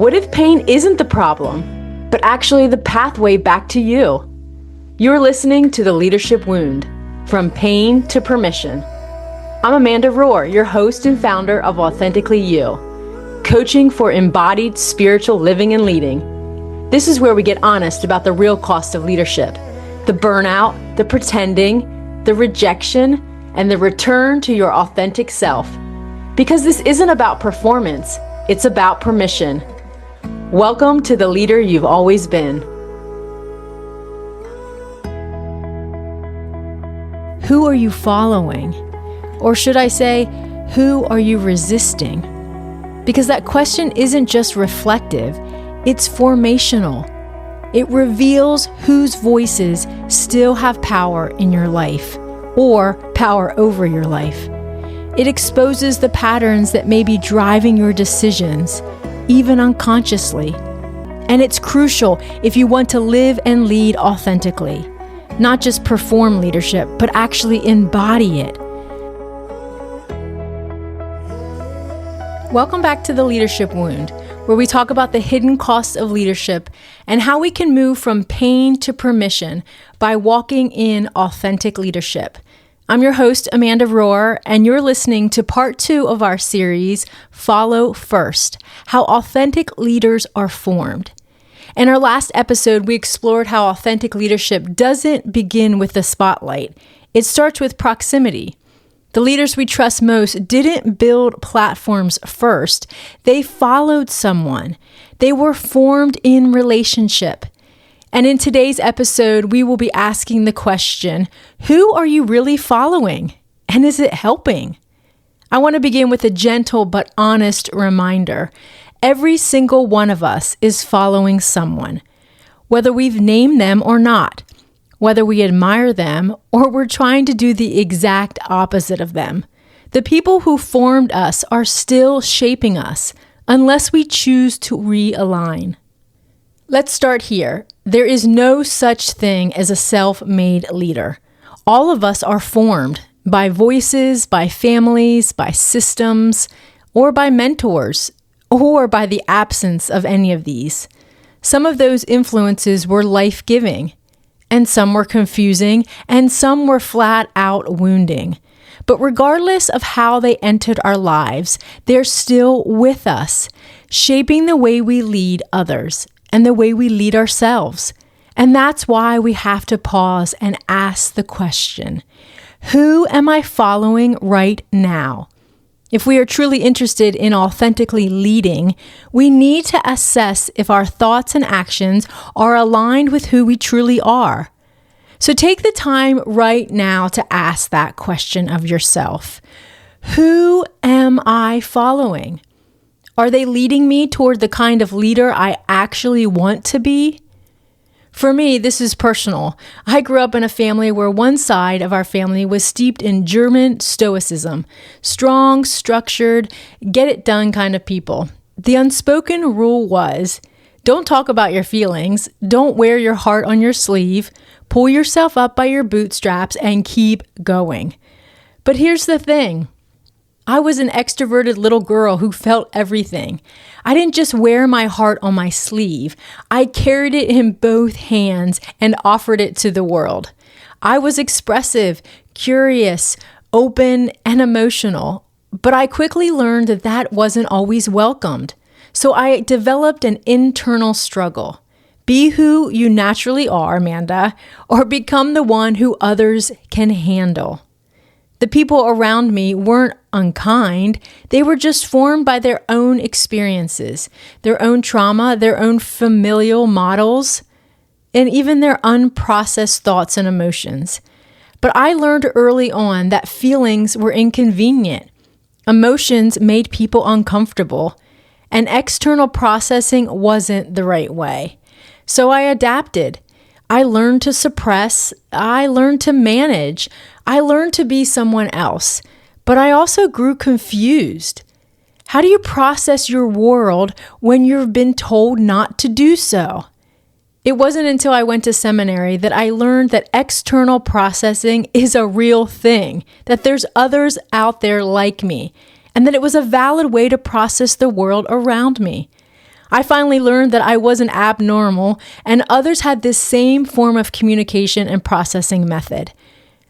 What if pain isn't the problem, but actually the pathway back to you? You're listening to The Leadership Wound, From Pain to Permission. I'm Amanda Rohr, your host and founder of Authentically You, coaching for embodied spiritual living and leading. This is where we get honest about the real cost of leadership, the burnout, the pretending, the rejection, and the return to your authentic self. Because this isn't about performance, it's about permission. Welcome to the leader you've always been. Who are you following? Or should I say, who are you resisting? Because that question isn't just reflective, it's formational. It reveals whose voices still have power in your life, or power over your life. It exposes the patterns that may be driving your decisions, even unconsciously. And it's crucial if you want to live and lead authentically, not just perform leadership, but actually embody it. Welcome back to The Leadership Wound, where we talk about the hidden costs of leadership and how we can move from pain to permission by walking in authentic leadership. I'm your host, Amanda Rohr, and you're listening to part 2 of our series, Follow First, How Authentic Leaders Are Formed. In our last episode, we explored how authentic leadership doesn't begin with the spotlight. It starts with proximity. The leaders we trust most didn't build platforms first. They followed someone. They were formed in relationship. And in today's episode, we will be asking the question, who are you really following? And is it helping? I want to begin with a gentle but honest reminder. Every single one of us is following someone, whether we've named them or not, whether we admire them or we're trying to do the exact opposite of them. The people who formed us are still shaping us unless we choose to realign. Let's start here. There is no such thing as a self-made leader. All of us are formed by voices, by families, by systems, or by mentors, or by the absence of any of these. Some of those influences were life-giving, and some were confusing, and some were flat out wounding. But regardless of how they entered our lives, they're still with us, shaping the way we lead others and the way we lead ourselves. And that's why we have to pause and ask the question, who am I following right now? If we are truly interested in authentically leading, we need to assess if our thoughts and actions are aligned with who we truly are. So take the time right now to ask that question of yourself. Who am I following? Are they leading me toward the kind of leader I actually want to be? For me, this is personal. I grew up in a family where one side of our family was steeped in German stoicism, strong, structured, get-it-done kind of people. The unspoken rule was, don't talk about your feelings, don't wear your heart on your sleeve, pull yourself up by your bootstraps, and keep going. But here's the thing. I was an extroverted little girl who felt everything. I didn't just wear my heart on my sleeve. I carried it in both hands and offered it to the world. I was expressive, curious, open, and emotional. But I quickly learned that that wasn't always welcomed. So I developed an internal struggle. Be who you naturally are, Amanda, or become the one who others can handle. The people around me weren't unkind. They were just formed by their own experiences, their own trauma, their own familial models, and even their unprocessed thoughts and emotions. But I learned early on that feelings were inconvenient. Emotions made people uncomfortable, and external processing wasn't the right way. So I adapted. I learned to suppress, I learned to manage, I learned to be someone else, but I also grew confused. How do you process your world when you've been told not to do so? It wasn't until I went to seminary that I learned that external processing is a real thing, that there's others out there like me, and that it was a valid way to process the world around me. I finally learned that I wasn't abnormal and others had this same form of communication and processing method.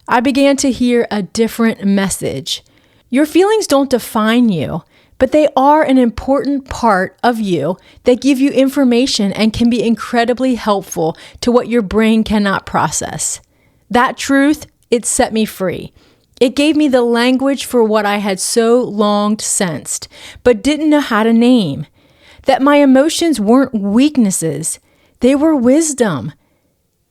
I began to hear a different message. Your feelings don't define you, but they are an important part of you that give you information and can be incredibly helpful to what your brain cannot process. That truth, it set me free. It gave me the language for what I had so long sensed, but didn't know how to name. That my emotions weren't weaknesses, they were wisdom.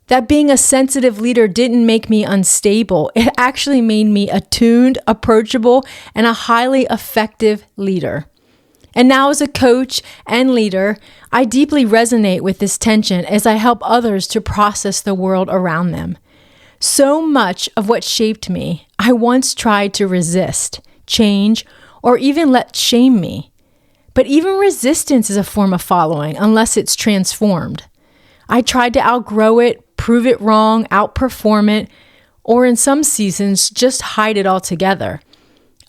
That being a sensitive leader didn't make me unstable. It actually made me attuned, approachable, and a highly effective leader. And now as a coach and leader, I deeply resonate with this tension as I help others to process the world around them. So much of what shaped me, I once tried to resist, change, or even let shame me. But even resistance is a form of following unless it's transformed. I tried to outgrow it, prove it wrong, outperform it, or in some seasons, just hide it altogether.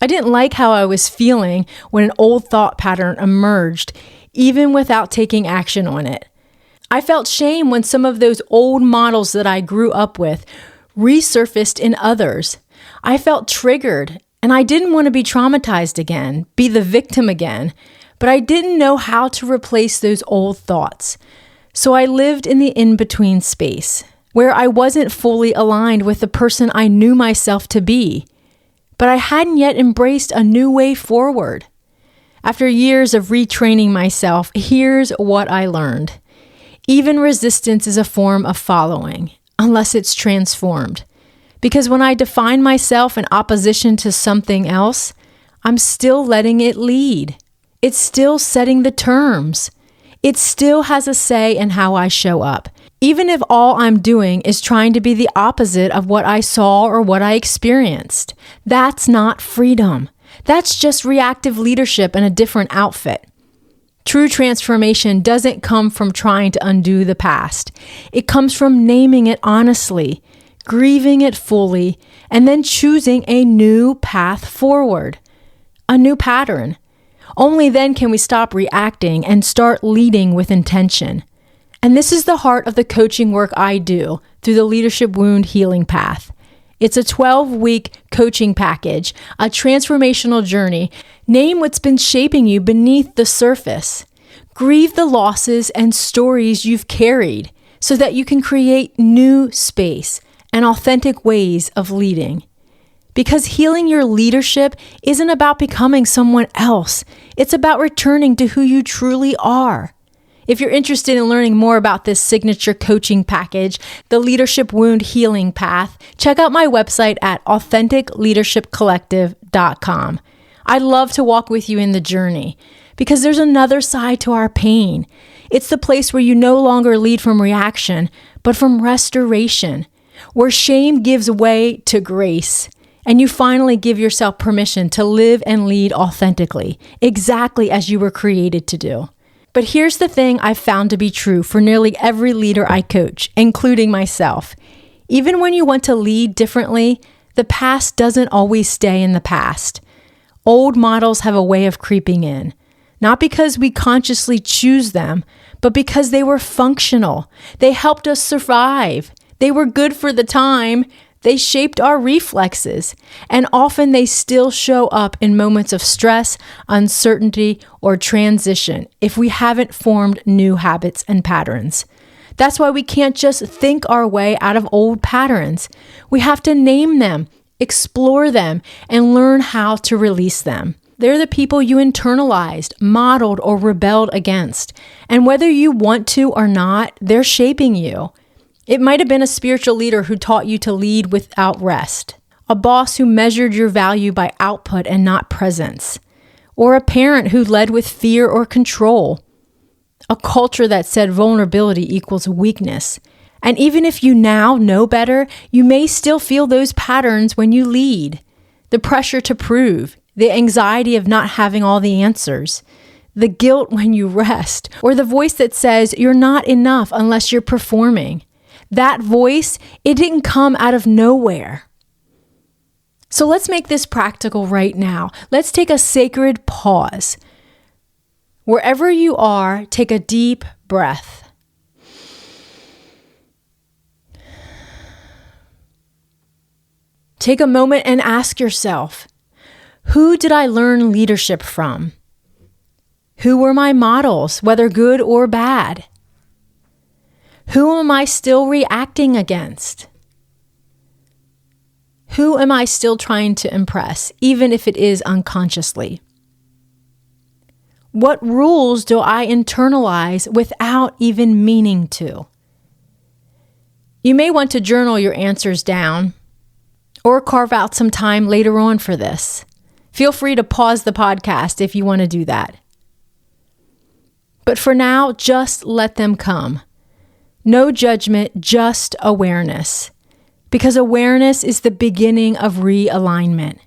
I didn't like how I was feeling when an old thought pattern emerged, even without taking action on it. I felt shame when some of those old models that I grew up with resurfaced in others. I felt triggered, and I didn't want to be traumatized again, be the victim again, but I didn't know how to replace those old thoughts. So I lived in the in-between space, where I wasn't fully aligned with the person I knew myself to be, but I hadn't yet embraced a new way forward. After years of retraining myself, here's what I learned. Even resistance is a form of following, unless it's transformed. Because when I define myself in opposition to something else, I'm still letting it lead. It's still setting the terms. It still has a say in how I show up, even if all I'm doing is trying to be the opposite of what I saw or what I experienced. That's not freedom. That's just reactive leadership in a different outfit. True transformation doesn't come from trying to undo the past. It comes from naming it honestly, grieving it fully, and then choosing a new path forward, a new pattern. Only then can we stop reacting and start leading with intention. And this is the heart of the coaching work I do through the Leadership Wound Healing Path. It's a 12-week coaching package, a transformational journey. Name what's been shaping you beneath the surface. Grieve the losses and stories you've carried so that you can create new space and authentic ways of leading. Because healing your leadership isn't about becoming someone else. It's about returning to who you truly are. If you're interested in learning more about this signature coaching package, the Leadership Wound Healing Path, check out my website at authenticleadershipcollective.com. I'd love to walk with you in the journey because there's another side to our pain. It's the place where you no longer lead from reaction, but from restoration, where shame gives way to grace. And you finally give yourself permission to live and lead authentically, exactly as you were created to do. But here's the thing I've found to be true for nearly every leader I coach, including myself. Even when you want to lead differently, the past doesn't always stay in the past. Old models have a way of creeping in, not because we consciously choose them, but because they were functional. They helped us survive. They were good for the time. They shaped our reflexes, and often they still show up in moments of stress, uncertainty, or transition if we haven't formed new habits and patterns. That's why we can't just think our way out of old patterns. We have to name them, explore them, and learn how to release them. They're the people you internalized, modeled, or rebelled against. And whether you want to or not, they're shaping you. It might have been a spiritual leader who taught you to lead without rest, a boss who measured your value by output and not presence, or a parent who led with fear or control, a culture that said vulnerability equals weakness. And even if you now know better, you may still feel those patterns when you lead. The pressure to prove, the anxiety of not having all the answers, the guilt when you rest, or the voice that says you're not enough unless you're performing. That voice, it didn't come out of nowhere. So let's make this practical right now. Let's take a sacred pause. Wherever you are, take a deep breath. Take a moment and ask yourself, who did I learn leadership from? Who were my models, whether good or bad? Who am I still reacting against? Who am I still trying to impress, even if it is unconsciously? What rules do I internalize without even meaning to? You may want to journal your answers down or carve out some time later on for this. Feel free to pause the podcast if you want to do that. But for now, just let them come. No judgment, just awareness. Because awareness is the beginning of realignment.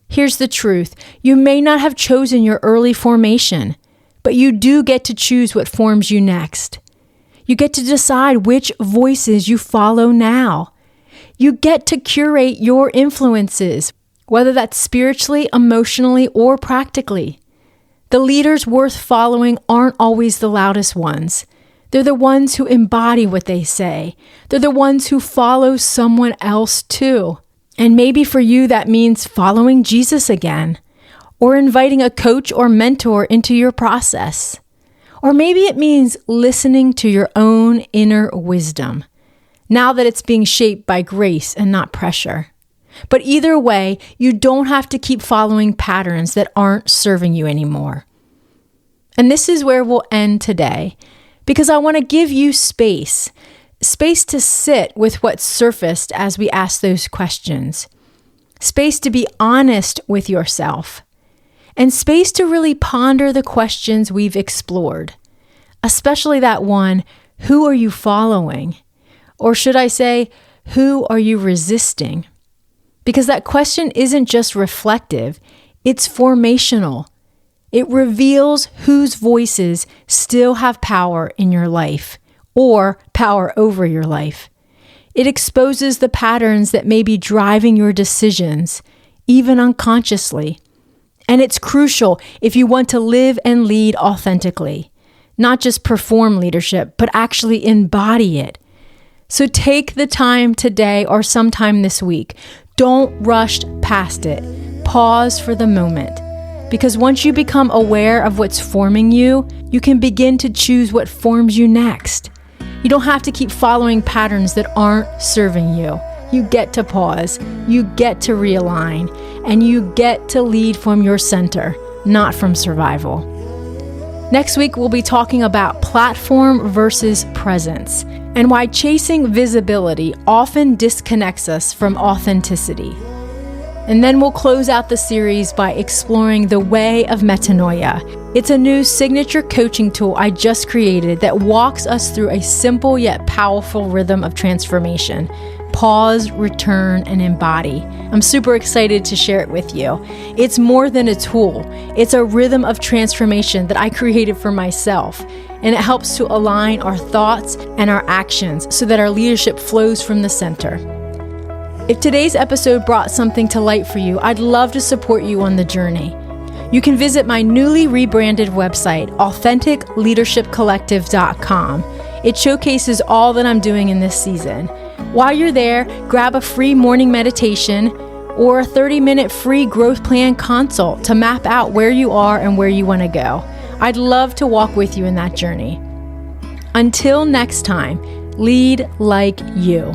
Here's the truth. You may not have chosen your early formation, but you do get to choose what forms you next. You get to decide which voices you follow now. You get to curate your influences, whether that's spiritually, emotionally, or practically. The leaders worth following aren't always the loudest ones. They're the ones who embody what they say. They're the ones who follow someone else too. And maybe for you that means following Jesus again, or inviting a coach or mentor into your process. Or maybe it means listening to your own inner wisdom, now that it's being shaped by grace and not pressure. But either way, you don't have to keep following patterns that aren't serving you anymore. And this is where we'll end today, because I want to give you space to sit with what surfaced as we ask those questions, space to be honest with yourself, and space to really ponder the questions we've explored, especially that one, who are you following? Or should I say, who are you resisting? Because that question isn't just reflective, it's formational. It reveals whose voices still have power in your life or power over your life. It exposes the patterns that may be driving your decisions, even unconsciously. And it's crucial if you want to live and lead authentically, not just perform leadership, but actually embody it. So take the time today or sometime this week. Don't rush past it. Pause for the moment. Because once you become aware of what's forming you, you can begin to choose what forms you next. You don't have to keep following patterns that aren't serving you. You get to pause, you get to realign, and you get to lead from your center, not from survival. Next week, we'll be talking about platform versus presence and why chasing visibility often disconnects us from authenticity. And then we'll close out the series by exploring the way of metanoia. It's a new signature coaching tool I just created that walks us through a simple yet powerful rhythm of transformation. Pause, return, and embody. I'm super excited to share it with you. It's more than a tool. It's a rhythm of transformation that I created for myself. And it helps to align our thoughts and our actions so that our leadership flows from the center. If today's episode brought something to light for you, I'd love to support you on the journey. You can visit my newly rebranded website, authenticleadershipcollective.com. It showcases all that I'm doing in this season. While you're there, grab a free morning meditation or a 30-minute free growth plan consult to map out where you are and where you want to go. I'd love to walk with you in that journey. Until next time, lead like you.